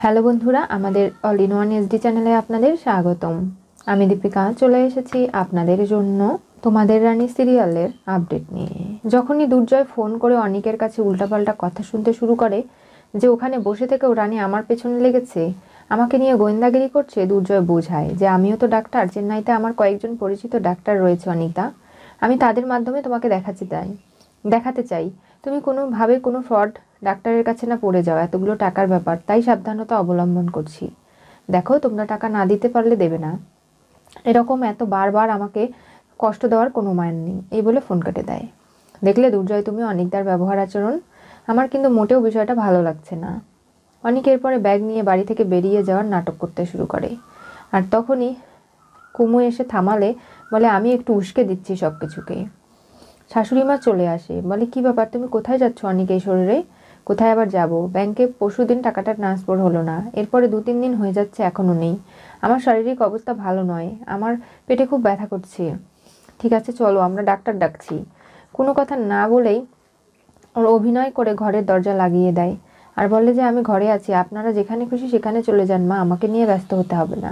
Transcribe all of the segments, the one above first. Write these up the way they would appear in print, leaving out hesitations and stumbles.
Hello বন্ধুরা, আমাদের all in one SD চ্যানেলে আপনাদের স্বাগতম। আমি দীপিকা চলে এসেছি আপনাদের জন্য তোমাদের রানী সিরিয়ালের আপডেট নিয়ে। যখনই দুর্জয় ফোন করে অনিকের কাছে উল্টাপাল্টা কথা শুনতে শুরু করে যে ওখানে বসে থেকেও রানী আমার পেছনে লেগেছে, আমাকে নিয়ে গোয়েন্দাগিরি করছে, দুর্জয় বোঝায় যে আমিও তো ডাক্তার, চেন্নাইতে আমার কয়েকজন পরিচিত ডাক্তার রয়েছে অনিতা, আমি তাদের মাধ্যমে তোমাকে দেখাতে চাই তুমি কোনোভাবে কোনো ফ্রড ডাক্তারের কাছে না পড়ে যাও। এতগুলো টাকার ব্যাপার, তাই সাবধানতা অবলম্বন করছি। দেখো, তোমরা টাকা না দিতে পারলে দেবে না, এরকম এত বারবার আমাকে কষ্ট দেওয়ার কোনো মান নেই, এই বলে ফোন কেটে দেয়। দেখলে দুর্জয়, তুমি অনিকদার ব্যবহার আচরণ, আমার কিন্তু মোটেও বিষয়টা ভালো লাগছে না। অনিক এরপরে ব্যাগ নিয়ে বাড়ি থেকে বেরিয়ে যাওয়ার নাটক করতে শুরু করে, আর তখনই কুমু এসে থামালে, বলে আমি একটু উস্কে দিচ্ছি সব কিছুকে। শাশুড়ি মা চলে আসে, বলে কি ব্যাপার, তুমি কোথায় যাচ্ছ অনিক এই শরীরে? কোথায় আবার যাব? ব্যাংকে পরশুদিন টাকাটা ট্রান্সফার হলো না, এরপরে 2-3 দিন হয়ে যাচ্ছে এখনও নেই। আমার শারীরিক অবস্থা ভালো নয়, আমার পেটে খুব ব্যথা করছে। ঠিক আছে চলো, আমরা ডাক্তার ডাকছি। কোনো কথা না বলেই ওর অভিনয় করে ঘরের দরজা লাগিয়ে দেয় আর বলে যে আমি ঘরে আছি, আপনারা যেখানে খুশি সেখানে চলে যান মা, আমাকে নিয়ে ব্যস্ত হতে হবে না।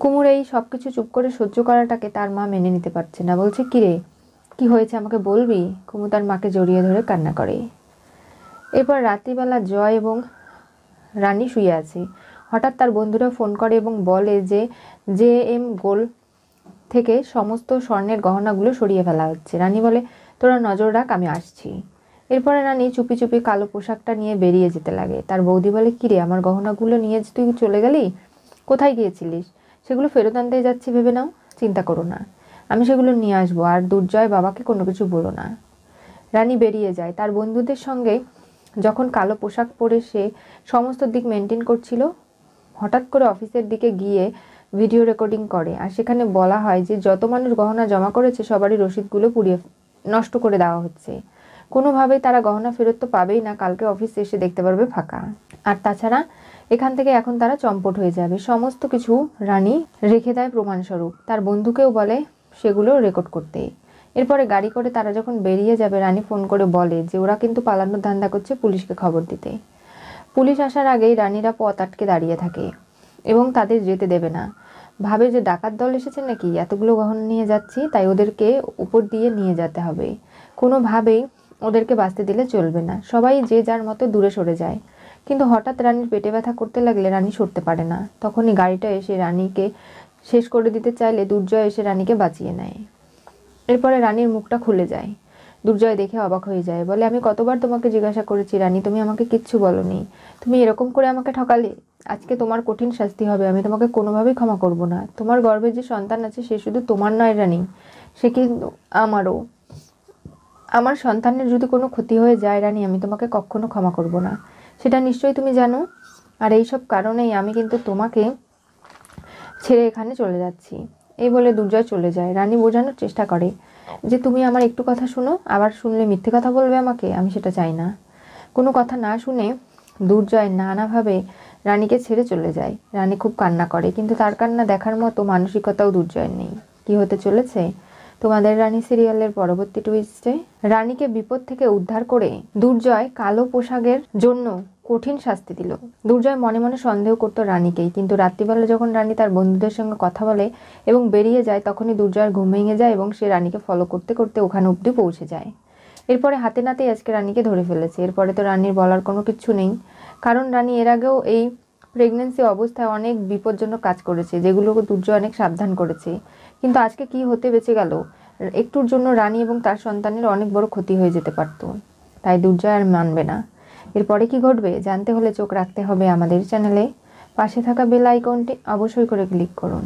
কুমুর এই সব কিছু চুপ করে সহ্য করাটাকে তার মা মেনে নিতে পারছে না, বলছে কিরে কি হয়েছে আমাকে বলবি? কুমু তার মাকে জড়িয়ে ধরে কান্না করে। এরপর রাত্রিবেলা জয় এবং রানী শুয়ে আছে, হঠাৎ তার বন্ধুরা ফোন করে এবং বলে যে JM গোল্ড থেকে সমস্ত স্বর্ণের গহনাগুলো সরিয়ে ফেলা হচ্ছে। রানী বলে তোরা নজর রাখ, আমি আসছি। এরপরে রানী চুপি চুপি কালো পোশাকটা নিয়ে বেরিয়ে যেতে লাগে। তার বৌদি বলে কিরে, আমার গহনাগুলো নিয়ে তুই চলে গেলি, কোথায় গিয়েছিলিস? সেগুলো ফেরত আনতে যাচ্ছি ভেবে নাও, চিন্তা করো না, আমি সেগুলো নিয়ে আসবো, আর দুর্জয় বাবাকে কোনো কিছু বলো না। রানী বেরিয়ে যায়। তার বন্ধুদের সঙ্গে যখন কালো পোশাক পরে সে সমস্ত দিক মেনটেন করছিল, হঠাৎ করে অফিসের দিকে গিয়ে ভিডিও রেকর্ডিং করে, আর সেখানে বলা হয় যে যত মানুষ গহনা জমা করেছে সবারই রসিদগুলো পুড়িয়ে নষ্ট করে দেওয়া হচ্ছে। কোনোভাবেই তারা গহনা ফেরত তো পাবেই না, কালকে অফিসে এসে দেখতে পারবে ফাঁকা। আর তাছাড়া এখান থেকে এখন তারা চম্পট হয়ে যাবে। সমস্ত কিছু রানী রেখে দেয় প্রমাণস্বরূপ, তার বন্ধুকেও বলে সেগুলো রেকর্ড করতে। এরপরে গাড়ি করে তারা যখন বেরিয়ে যাবে, রানী ফোন করে বলে যে ওরা কিন্তু পালানোর ধান্দা করছে, পুলিশকে খবর দিতে। পুলিশ আসার আগেই রানীরা পথ আটকে দাঁড়িয়ে থাকে এবং তাদের যেতে দেবে না, ভাবে যে ডাকাত দল এসেছে নাকি, এতগুলো গহনা নিয়ে যাচ্ছি তাই ওদেরকে উপর দিয়ে নিয়ে যেতে হবে, কোনোভাবেই ওদেরকে বাঁচতে দিলে চলবে না। সবাই যে যার মতো দূরে সরে যায়, কিন্তু হঠাৎ রানীর পেটে ব্যথা করতে লাগলে রানী সরতে পারে না। তখনই গাড়িটা এসে রানীকে শেষ করে দিতে চাইলে দুর্জয় এসে রানীকে বাঁচিয়ে নেয়। এরপরে রানীর মুখটা খুলে যায়। দুর্জয় দেখে অবাক হয়ে যায়, বলে আমি কতবার তোমাকে জিজ্ঞাসা করেছি রানী, তুমি আমাকে কিচ্ছু বলনি, তুমি এরকম করে আমাকে ঠকালে, আজকে তোমার কঠিন শাস্তি হবে, আমি তোমাকে কোনোভাবেই ক্ষমা করব না। তোমার গর্ভে যে সন্তান আছে সে শুধু তোমার নয় রানী, সে কিন্তু আমারও। আমার সন্তানের যদি কোনো ক্ষতি হয়ে যায় রানী, আমি তোমাকে কখনো ক্ষমা করব না, সেটা নিশ্চয়ই তুমি জানো। আর এইসব কারণেই আমি কিন্তু তোমাকে ছেড়ে এখানে চলে যাচ্ছি। এই বলে দুর্জয় চলে যায়। রানী বোঝানোর চেষ্টা করে যে তুমি আমার একটু কথা শুনো, আবার শুনলে মিথ্যে কথা বলবে আমাকে, আমি সেটা চাই না। কোনো কথা না শুনে দুর্জয় নানাভাবে রানীকে ছেড়ে চলে যায়। রানী খুব কান্না করে, কিন্তু তার কান্না দেখার মতো মানসিকতাও দুর্জয়ের নেই। কি হতে চলেছে তোমাদের রানী সিরিয়ালের পরবর্তী টুইস্টে? রানীকে বিপদ থেকে উদ্ধার করে দুর্জয় কালো পোশাকের জন্য কঠিন শাস্তি দিল। দুর্জয় মনে মনে সন্দেহ করতো রানীকেই, কিন্তু রাত্রিবেলা যখন রানী তার বন্ধুদের সঙ্গে কথা বলে এবং বেরিয়ে যায়, তখনই দুর্জয়ের ঘুম ভেঙে যায় এবং সে রানীকে ফলো করতে করতে ওখানে অবধি পৌঁছে যায়। এরপরে হাতে নাতেই আজকে রানীকে ধরে ফেলেছে। এরপরে তো রানীর বলার কোনো কিছু নেই, কারণ রানী এর আগেও এই প্রেগনেন্সি অবস্থায় অনেক বিপজ্জনক কাজ করেছে, যেগুলো দুর্জয় অনেক সাবধান করেছে। কিন্তু আজকে কি হতে বেঁচে গেল, একটুর জন্য রানী এবং তার সন্তানের অনেক বড় ক্ষতি হয়ে যেতে পারত। তাই দুর্জয় আর মানবে না। এরপরে কি ঘটবে জানতে হলে চোখ রাখতে হবে আমাদের চ্যানেলে। পাশে থাকা বেল আইকনটি অবশ্যই করে ক্লিক করুন।